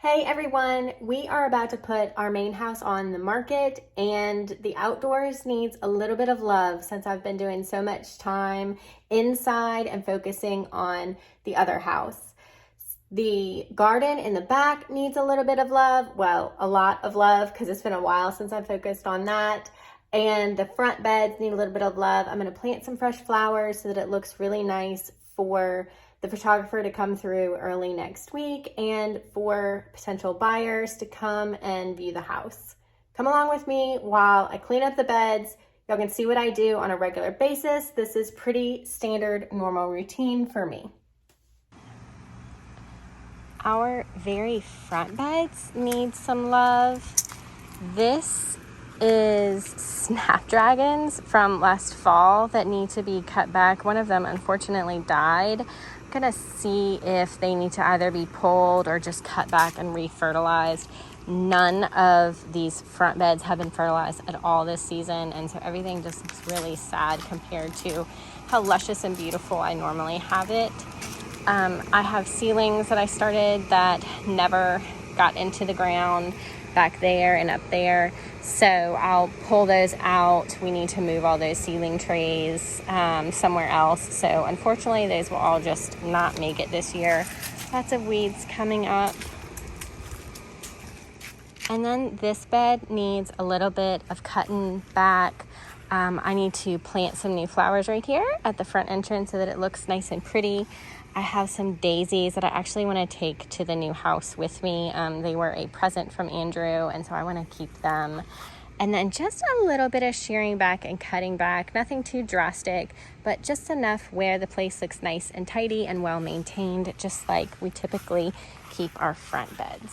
Hey everyone, we are about to put our main house on the market and the outdoors needs a little bit of love since I've been doing so much time inside and focusing on the other house. The garden in the back needs a little bit of love, well, a lot of love because it's been a while since I've focused on that. And the front beds need a little bit of love. I'm going to plant some fresh flowers so that it looks really nice for the photographer to come through early next week and for potential buyers to come and view the house. Come along with me while I clean up the beds. Y'all can see what I do on a regular basis. This is pretty standard, normal routine for me. Our very front beds need some love. This is snapdragons from last fall that need to be cut back. One of them unfortunately died. I'm gonna see if they need to either be pulled or just cut back and refertilized. None of these front beds have been fertilized at all this season, and so everything just looks really sad compared to how luscious and beautiful I normally have it. I have ceilings that I started that never got into the ground back there and up there, so I'll pull those out. We need to move all those ceiling trays somewhere else, so unfortunately those will all just not make it this year. Lots of weeds coming up. And then this bed needs a little bit of cutting back. I need to plant some new flowers right here at the front entrance so that it looks nice and pretty. I have some daisies that I actually want to take to the new house with me. They were a present from Andrew, and so I want to keep them. And then just a little bit of shearing back and cutting back, nothing too drastic, but just enough where the place looks nice and tidy and well maintained, just like we typically keep our front beds.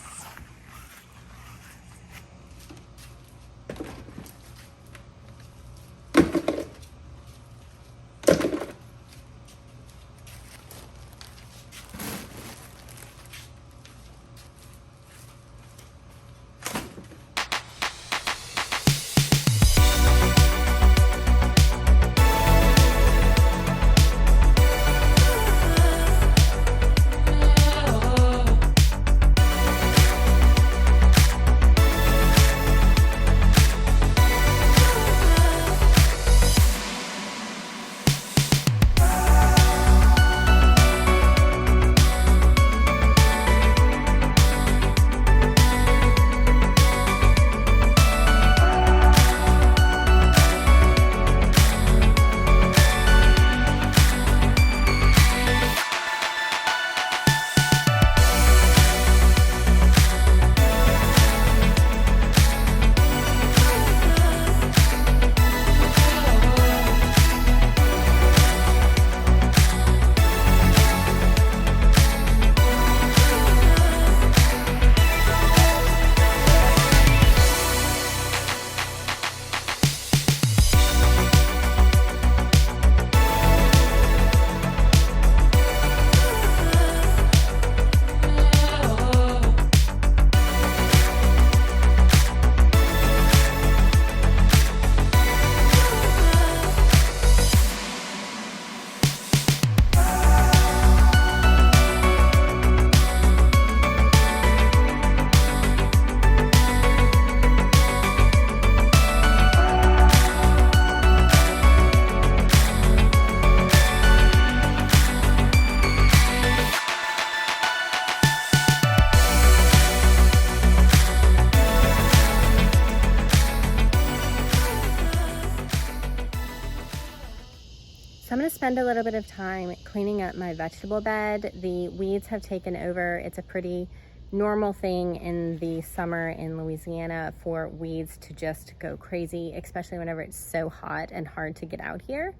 So I'm going to spend a little bit of time cleaning up my vegetable bed. The weeds have taken over. It's a pretty normal thing in the summer in Louisiana for weeds to just go crazy, especially whenever it's so hot and hard to get out here.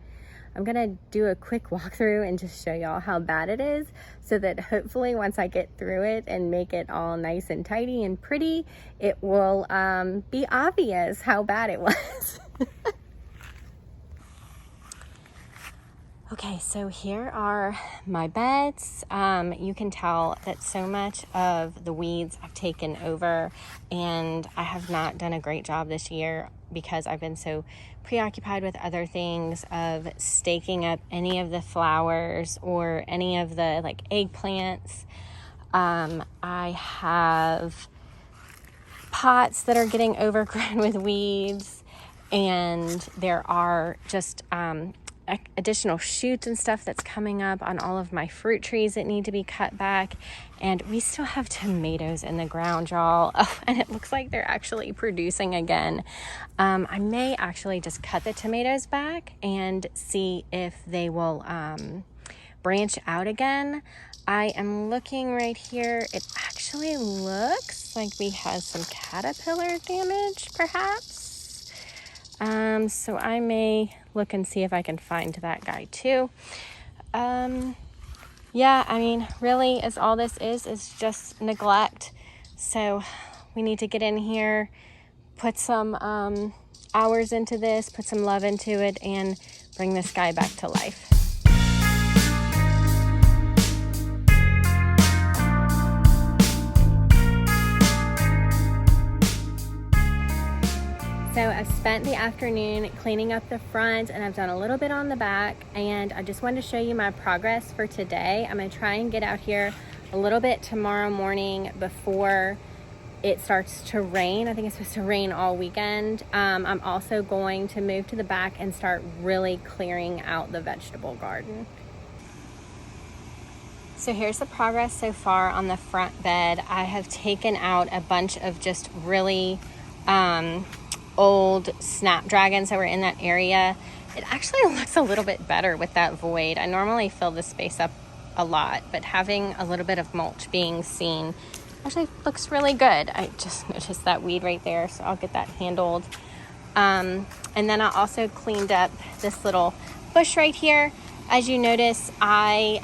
I'm going to do a quick walkthrough and just show y'all how bad it is so that hopefully once I get through it and make it all nice and tidy and pretty, it will be obvious how bad it was. Okay, so here are my beds. You can tell that so much of the weeds have taken over, and I have not done a great job this year because I've been so preoccupied with other things of staking up any of the flowers or any of the eggplants. I have pots that are getting overgrown with weeds, and there are just additional shoots and stuff that's coming up on all of my fruit trees that need to be cut back. And we still have tomatoes in the ground, y'all. Oh, and it looks like they're actually producing again. I may actually just cut the tomatoes back and see if they will branch out again. I am looking right here. It actually looks like we have some caterpillar damage, perhaps. So I may look and see if I can find that guy too. Yeah, I mean, really, is all this is just neglect. So we need to get in here, put some hours into this, put some love into it, and bring this guy back to life. So I've spent the afternoon cleaning up the front, and I've done a little bit on the back, and I just wanted to show you my progress for today. I'm going to try and get out here a little bit tomorrow morning before it starts to rain. I think it's supposed to rain all weekend. I'm also going to move to the back and start really clearing out the vegetable garden. So here's the progress so far on the front bed. I have taken out a bunch of just really old snapdragons that were in that area. It actually looks a little bit better with that void. I normally fill this space up a lot, but having a little bit of mulch being seen actually looks really good. I just noticed that weed right there, so I'll get that handled. And then I also cleaned up this little bush right here. As you notice, I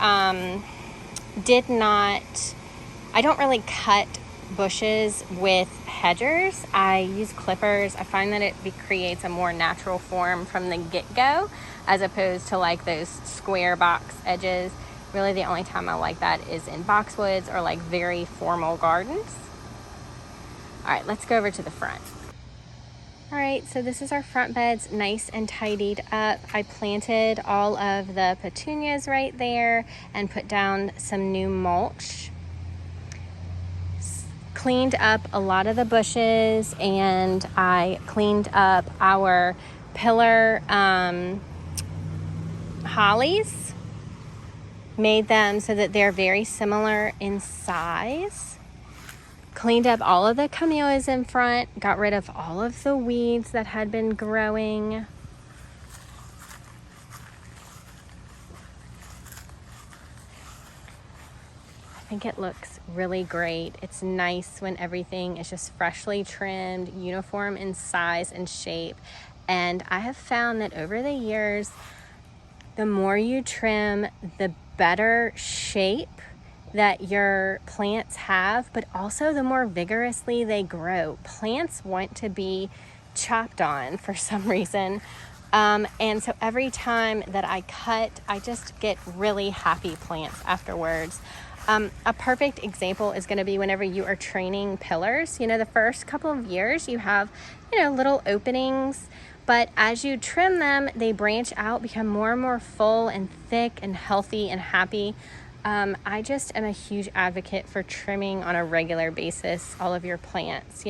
don't really cut bushes with hedgers. I use clippers. I find that it creates a more natural form from the get-go, as opposed to like those square box edges. Really the only time I like that is in boxwoods or like very formal gardens. All right, let's go over to the front. All right, so this is our front beds, nice and tidied up. I planted all of the petunias right there and put down some new mulch. Cleaned up a lot of the bushes, and I cleaned up our pillar hollies. Made them so that they're very similar in size. Cleaned up all of the camellias in front, got rid of all of the weeds that had been growing. I think it looks really great. It's nice when everything is just freshly trimmed, uniform in size and shape. And I have found that over the years, the more you trim, the better shape that your plants have, but also the more vigorously they grow. Plants want to be chopped on for some reason. And so every time that I cut, I just get really happy plants afterwards. A perfect example is going to be whenever you are training pillars. You know, the first couple of years you have, little openings, but as you trim them, they branch out, become more and more full and thick and healthy and happy. I just am a huge advocate for trimming on a regular basis all of your plants.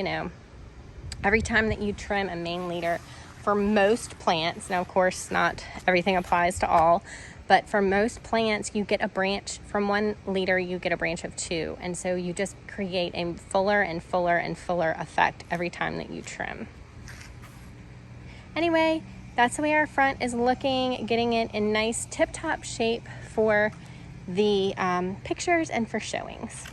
Every time that you trim a main leader, for most plants, now of course not everything applies to all, but for most plants, you get a branch from one leader, you get a branch of two. And so you just create a fuller and fuller and fuller effect every time that you trim. Anyway, that's the way our front is looking, getting it in nice tip-top shape for the pictures and for showings.